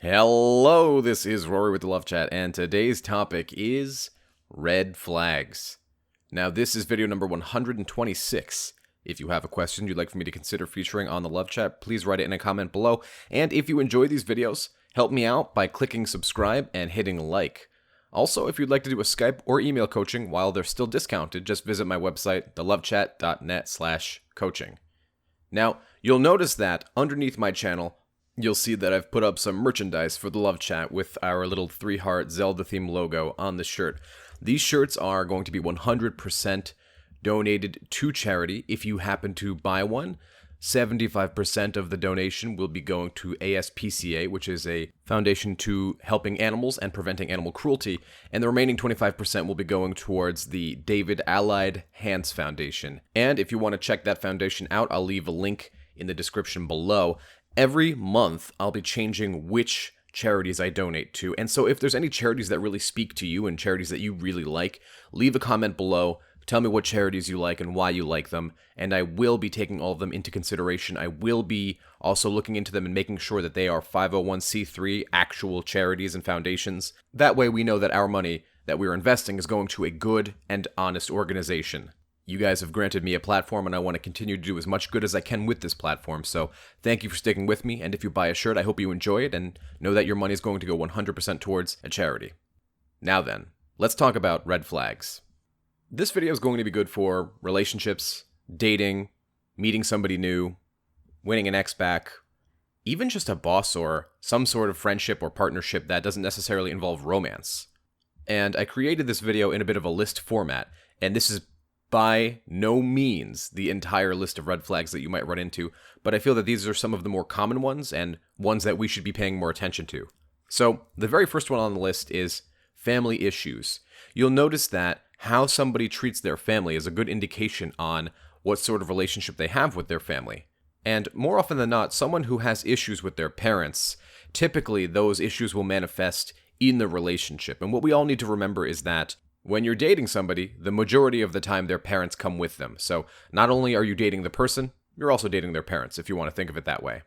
Hello, this is Rory with the Love Chat, and today's topic is red flags. Now, this is video number 126. If you have a question you'd like for me to consider featuring on the Love Chat, please write it in a comment below. And if you enjoy these videos, help me out by clicking subscribe and hitting like. Also, if you'd like to do a Skype or email coaching while they're still discounted, just visit my website, thelovechat.net/coaching. Now, you'll notice that underneath my channel, you'll see that I've put up some merchandise for the Love Chat with our little 3-heart Zelda theme logo on the shirt. These shirts are going to be 100% donated to charity. If you happen to buy one, 75% of the donation will be going to ASPCA, which is a foundation to helping animals and preventing animal cruelty, and the remaining 25% will be going towards the David Allied Hands Foundation. And if you want to check that foundation out, I'll leave a link in the description below. Every month, I'll be changing which charities I donate to, and so if there's any charities that really speak to you and charities that you really like, leave a comment below, tell me what charities you like and why you like them, and I will be taking all of them into consideration. I will be also looking into them and making sure that they are 501c3 actual charities and foundations. That way we know that our money that we're investing is going to a good and honest organization. You guys have granted me a platform, and I want to continue to do as much good as I can with this platform, so thank you for sticking with me, and if you buy a shirt, I hope you enjoy it, and know that your money is going to go 100% towards a charity. Now then, let's talk about red flags. This video is going to be good for relationships, dating, meeting somebody new, winning an ex back, even just a boss or some sort of friendship or partnership that doesn't necessarily involve romance. And I created this video in a bit of a list format, and this is by no means the entire list of red flags that you might run into, but I feel that these are some of the more common ones and ones that we should be paying more attention to. So, the very first one on the list is family issues. You'll notice that how somebody treats their family is a good indication on what sort of relationship they have with their family. And more often than not, someone who has issues with their parents, typically those issues will manifest in the relationship. And what we all need to remember is that when you're dating somebody, the majority of the time their parents come with them. So not only are you dating the person, you're also dating their parents, if you want to think of it that way.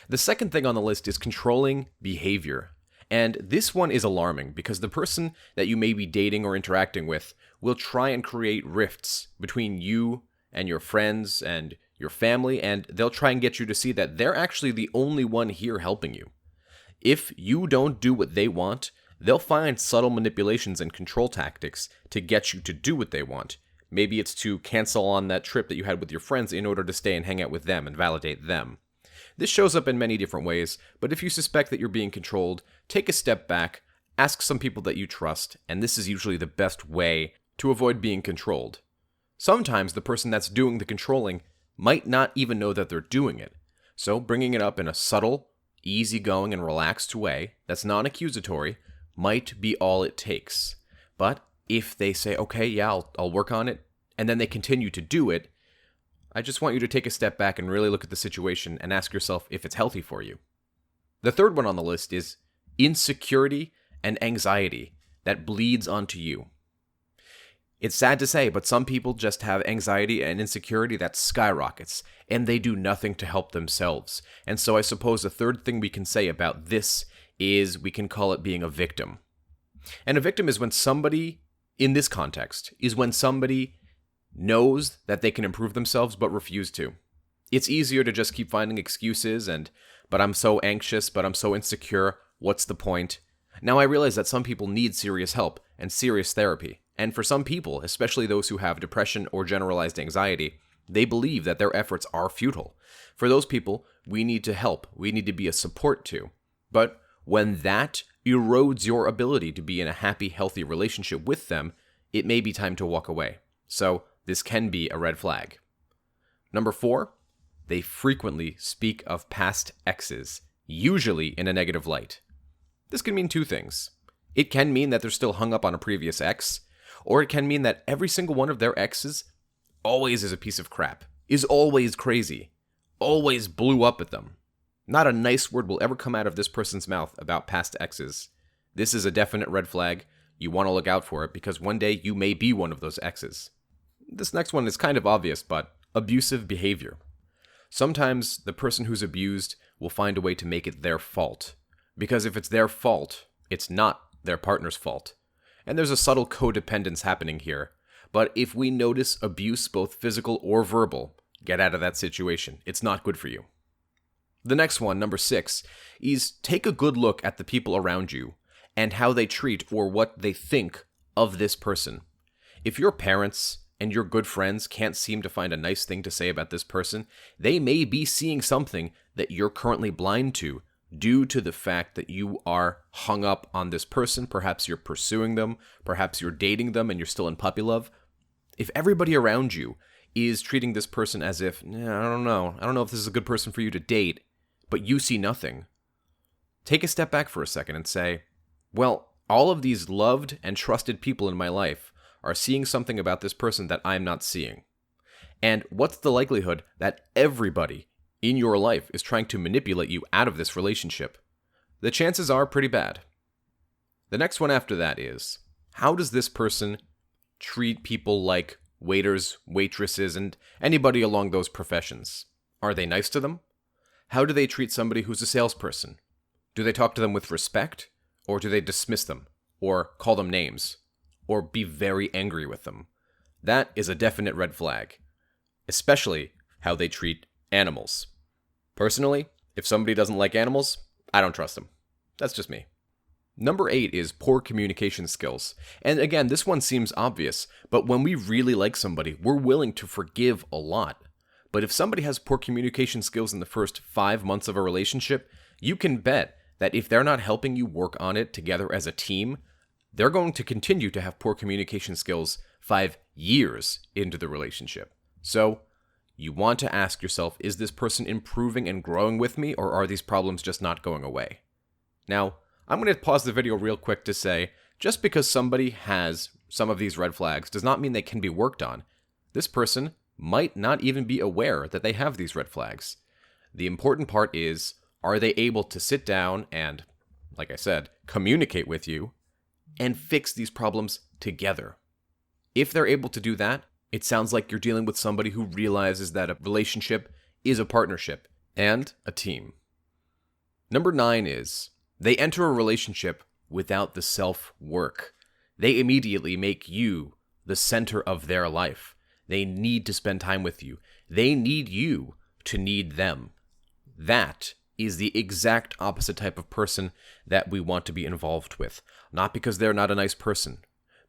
The second thing on the list is controlling behavior. And this one is alarming because the person that you may be dating or interacting with will try and create rifts between you and your friends and your family, and they'll try and get you to see that they're actually the only one here helping you. If you don't do what they want, they'll find subtle manipulations and control tactics to get you to do what they want. Maybe it's to cancel on that trip that you had with your friends in order to stay and hang out with them and validate them. This shows up in many different ways, but if you suspect that you're being controlled, take a step back, ask some people that you trust, and this is usually the best way to avoid being controlled. Sometimes the person that's doing the controlling might not even know that they're doing it, so bringing it up in a subtle, easygoing, and relaxed way that's non-accusatory might be all it takes. But if they say, okay, yeah, I'll work on it, and then they continue to do it, I just want you to take a step back and really look at the situation and ask yourself if it's healthy for you. The third one on the list is insecurity and anxiety that bleeds onto you. It's sad to say, but some people just have anxiety and insecurity that skyrockets, and they do nothing to help themselves. And so I suppose the third thing we can say about this is we can call it being a victim. And a victim is when somebody, in this context, is when somebody knows that they can improve themselves but refuse to. It's easier to just keep finding excuses but I'm so anxious, but I'm so insecure, what's the point? Now I realize that some people need serious help and serious therapy. And for some people, especially those who have depression or generalized anxiety, they believe that their efforts are futile. For those people, we need to help. We need to be a support to. But when that erodes your ability to be in a happy, healthy relationship with them, it may be time to walk away. So this can be a red flag. Number 4, they frequently speak of past exes, usually in a negative light. This can mean two things. It can mean that they're still hung up on a previous ex, or it can mean that every single one of their exes always is a piece of crap, is always crazy, always blew up at them. Not a nice word will ever come out of this person's mouth about past exes. This is a definite red flag. You want to look out for it because one day you may be one of those exes. This next one is kind of obvious, but abusive behavior. Sometimes the person who's abused will find a way to make it their fault. Because if it's their fault, it's not their partner's fault. And there's a subtle codependence happening here. But if we notice abuse, both physical or verbal, get out of that situation. It's not good for you. The next one, number 6, is take a good look at the people around you and how they treat or what they think of this person. If your parents and your good friends can't seem to find a nice thing to say about this person, they may be seeing something that you're currently blind to due to the fact that you are hung up on this person. Perhaps you're pursuing them, perhaps you're dating them and you're still in puppy love. If everybody around you is treating this person as if, I don't know if this is a good person for you to date, but you see nothing, take a step back for a second and say, well, all of these loved and trusted people in my life are seeing something about this person that I'm not seeing. And what's the likelihood that everybody in your life is trying to manipulate you out of this relationship? The chances are pretty bad. The next one after that is, how does this person treat people like waiters, waitresses, and anybody along those professions? Are they nice to them? How do they treat somebody who's a salesperson? Do they talk to them with respect? Or do they dismiss them? Or call them names? Or be very angry with them? That is a definite red flag. Especially how they treat animals. Personally, if somebody doesn't like animals, I don't trust them. That's just me. Number 8 is poor communication skills. And again, this one seems obvious, but when we really like somebody, we're willing to forgive a lot. But if somebody has poor communication skills in the first 5 months of a relationship, you can bet that if they're not helping you work on it together as a team, they're going to continue to have poor communication skills 5 years into the relationship. So, you want to ask yourself, is this person improving and growing with me, or are these problems just not going away? Now, I'm going to pause the video real quick to say, just because somebody has some of these red flags does not mean they can be worked on. This person might not even be aware that they have these red flags. The important part is, are they able to sit down and, like I said, communicate with you and fix these problems together? If they're able to do that, it sounds like you're dealing with somebody who realizes that a relationship is a partnership and a team. Number 9 is, they enter a relationship without the self-work. They immediately make you the center of their life. They need to spend time with you. They need you to need them. That is the exact opposite type of person that we want to be involved with. Not because they're not a nice person,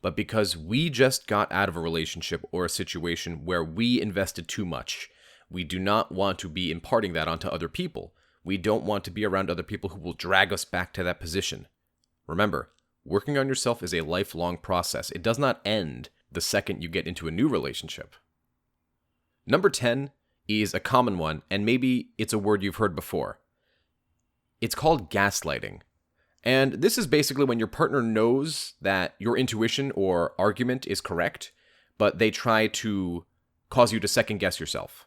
but because we just got out of a relationship or a situation where we invested too much. We do not want to be imparting that onto other people. We don't want to be around other people who will drag us back to that position. Remember, working on yourself is a lifelong process. It does not end the second you get into a new relationship. Number 10 is a common one, and maybe it's a word you've heard before. It's called gaslighting. And this is basically when your partner knows that your intuition or argument is correct, but they try to cause you to second guess yourself.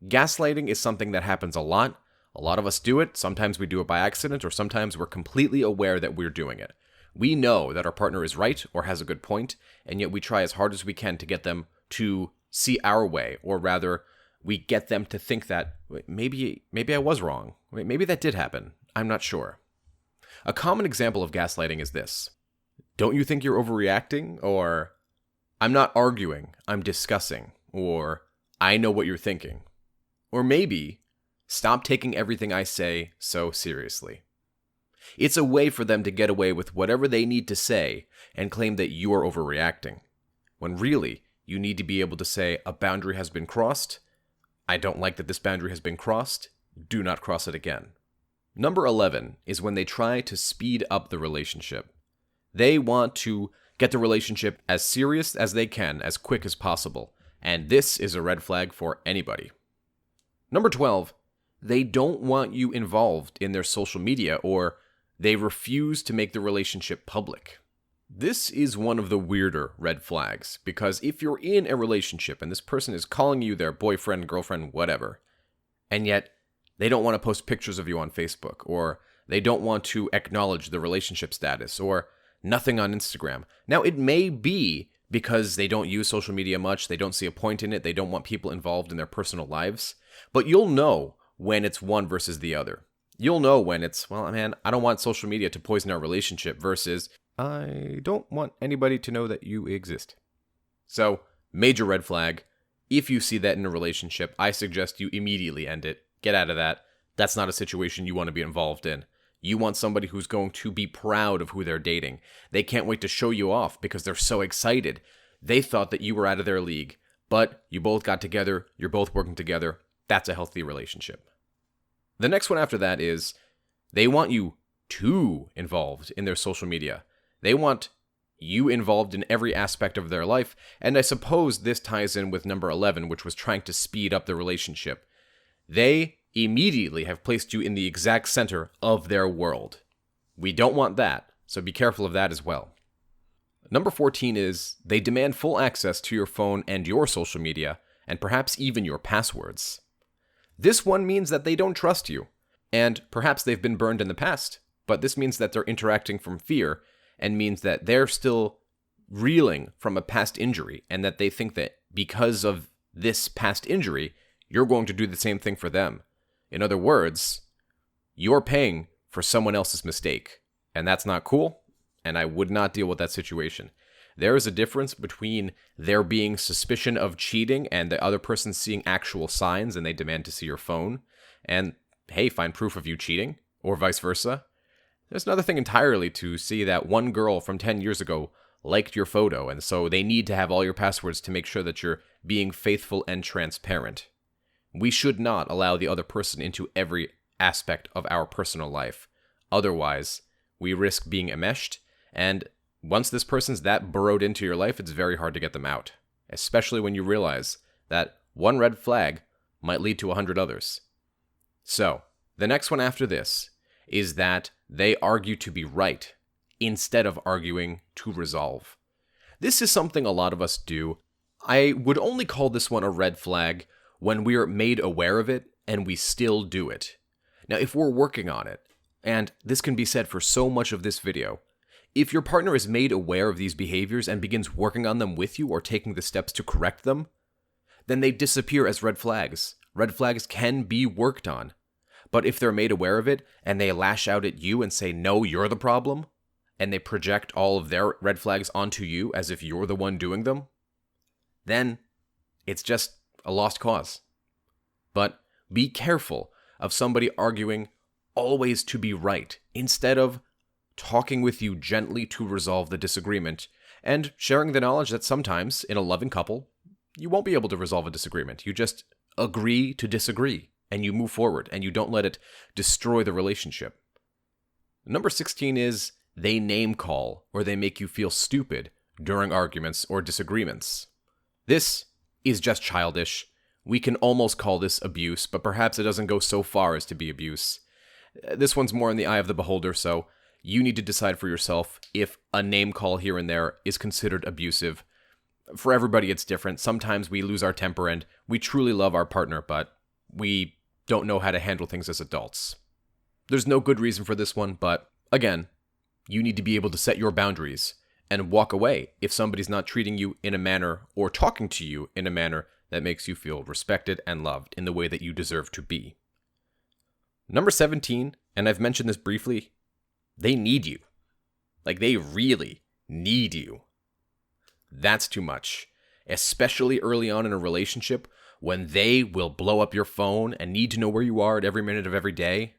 Gaslighting is something that happens a lot. A lot of us do it. Sometimes we do it by accident, or sometimes we're completely aware that we're doing it. We know that our partner is right or has a good point, and yet we try as hard as we can to get them to see our way, or rather, we get them to think that maybe I was wrong. Maybe that did happen. I'm not sure. A common example of gaslighting is this. Don't you think you're overreacting? Or, I'm not arguing, I'm discussing. Or, I know what you're thinking. Or maybe, stop taking everything I say so seriously. It's a way for them to get away with whatever they need to say and claim that you're overreacting. When really, you need to be able to say, a boundary has been crossed. I don't like that this boundary has been crossed. Do not cross it again. Number 11 is when they try to speed up the relationship. They want to get the relationship as serious as they can, as quick as possible. And this is a red flag for anybody. Number 12, they don't want you involved in their social media, or they refuse to make the relationship public. This is one of the weirder red flags, because if you're in a relationship and this person is calling you their boyfriend, girlfriend, whatever, and yet they don't want to post pictures of you on Facebook, or they don't want to acknowledge the relationship status, or nothing on Instagram. Now, it may be because they don't use social media much, they don't see a point in it, they don't want people involved in their personal lives, but you'll know when it's one versus the other. You'll know when it's, well, man, I don't want social media to poison our relationship versus, I don't want anybody to know that you exist. So, major red flag. If you see that in a relationship, I suggest you immediately end it. Get out of that. That's not a situation you want to be involved in. You want somebody who's going to be proud of who they're dating. They can't wait to show you off because they're so excited. They thought that you were out of their league, but you both got together, you're both working together. That's a healthy relationship. The next one after that is they want you too involved in their social media. They want you involved in every aspect of their life, and I suppose this ties in with number 11, which was trying to speed up the relationship. They immediately have placed you in the exact center of their world. We don't want that, so be careful of that as well. Number 14 is they demand full access to your phone and your social media, and perhaps even your passwords. This one means that they don't trust you, and perhaps they've been burned in the past, but this means that they're interacting from fear, and means that they're still reeling from a past injury, and that they think that because of this past injury, you're going to do the same thing for them. In other words, you're paying for someone else's mistake, and that's not cool, and I would not deal with that situation. There is a difference between there being suspicion of cheating and the other person seeing actual signs and they demand to see your phone, and hey, find proof of you cheating, or vice versa. There's another thing entirely to see that one girl from 10 years ago liked your photo, and so they need to have all your passwords to make sure that you're being faithful and transparent. We should not allow the other person into every aspect of our personal life. Otherwise, we risk being enmeshed, and once this person's that burrowed into your life, it's very hard to get them out, especially when you realize that one red flag might lead to 100 others. So, the next one after this is that they argue to be right instead of arguing to resolve. This is something a lot of us do. I would only call this one a red flag when we are made aware of it and we still do it. Now, if we're working on it, and this can be said for so much of this video, if your partner is made aware of these behaviors and begins working on them with you or taking the steps to correct them, then they disappear as red flags. Red flags can be worked on. But if they're made aware of it and they lash out at you and say, no, you're the problem, and they project all of their red flags onto you as if you're the one doing them, then it's just a lost cause. But be careful of somebody arguing always to be right instead of talking with you gently to resolve the disagreement and sharing the knowledge that sometimes in a loving couple, you won't be able to resolve a disagreement. You just agree to disagree and you move forward and you don't let it destroy the relationship. Number 16 is they name call or they make you feel stupid during arguments or disagreements. This is just childish. We can almost call this abuse, but perhaps it doesn't go so far as to be abuse. This one's more in the eye of the beholder, so you need to decide for yourself if a name call here and there is considered abusive. For everybody, it's different. Sometimes we lose our temper and we truly love our partner, but we don't know how to handle things as adults. There's no good reason for this one, but again, you need to be able to set your boundaries and walk away if somebody's not treating you in a manner or talking to you in a manner that makes you feel respected and loved in the way that you deserve to be. Number 17, and I've mentioned this briefly, they need you. Like, they really need you. That's too much. Especially early on in a relationship when they will blow up your phone and need to know where you are at every minute of every day.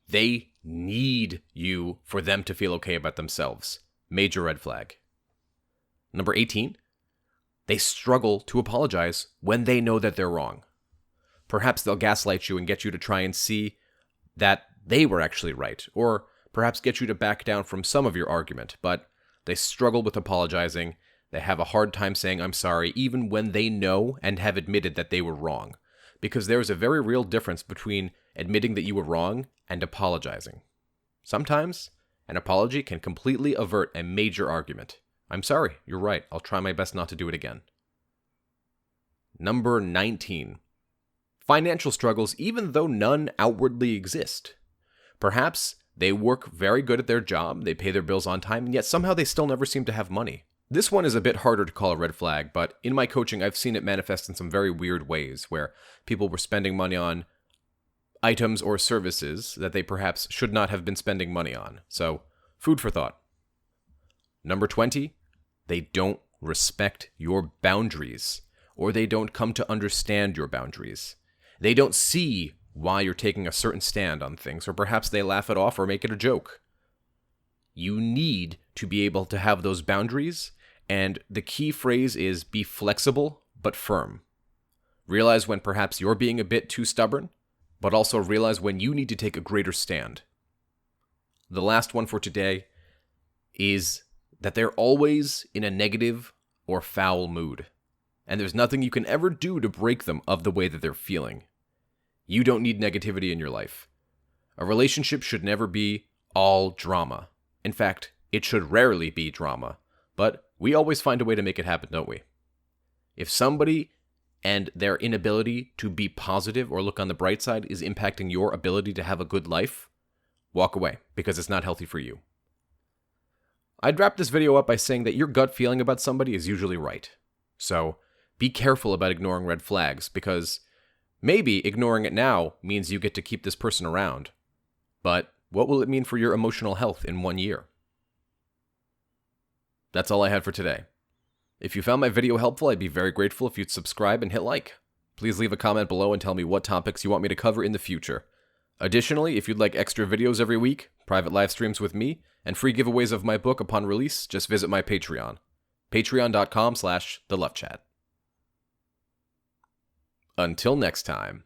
They need you for them to feel okay about themselves. Major red flag. Number 18, they struggle to apologize when they know that they're wrong. Perhaps they'll gaslight you and get you to try and see that they were actually right, or perhaps get you to back down from some of your argument, but they struggle with apologizing. They have a hard time saying I'm sorry, even when they know and have admitted that they were wrong, because there is a very real difference between admitting that you were wrong and apologizing. Sometimes an apology can completely avert a major argument. I'm sorry, you're right, I'll try my best not to do it again. Number 19. Financial struggles, even though none outwardly exist. Perhaps they work very good at their job, they pay their bills on time, and yet somehow they still never seem to have money. This one is a bit harder to call a red flag, but in my coaching, I've seen it manifest in some very weird ways, where people were spending money on items or services that they perhaps should not have been spending money on. So, food for thought. Number 20, they don't respect your boundaries, or they don't come to understand your boundaries. They don't see why you're taking a certain stand on things, or perhaps they laugh it off or make it a joke. You need to be able to have those boundaries, and the key phrase is be flexible but firm. Realize when perhaps you're being a bit too stubborn, but also realize when you need to take a greater stand. The last one for today is that they're always in a negative or foul mood, and there's nothing you can ever do to break them of the way that they're feeling. You don't need negativity in your life. A relationship should never be all drama. In fact, it should rarely be drama, but we always find a way to make it happen, don't we? If somebody and their inability to be positive or look on the bright side is impacting your ability to have a good life, walk away, because it's not healthy for you. I'd wrap this video up by saying that your gut feeling about somebody is usually right. So, be careful about ignoring red flags, because maybe ignoring it now means you get to keep this person around. But what will it mean for your emotional health in 1 year? That's all I had for today. If you found my video helpful, I'd be very grateful if you'd subscribe and hit like. Please leave a comment below and tell me what topics you want me to cover in the future. Additionally, if you'd like extra videos every week, private live streams with me, and free giveaways of my book upon release, just visit my Patreon. Patreon.com/thelovechat. Until next time.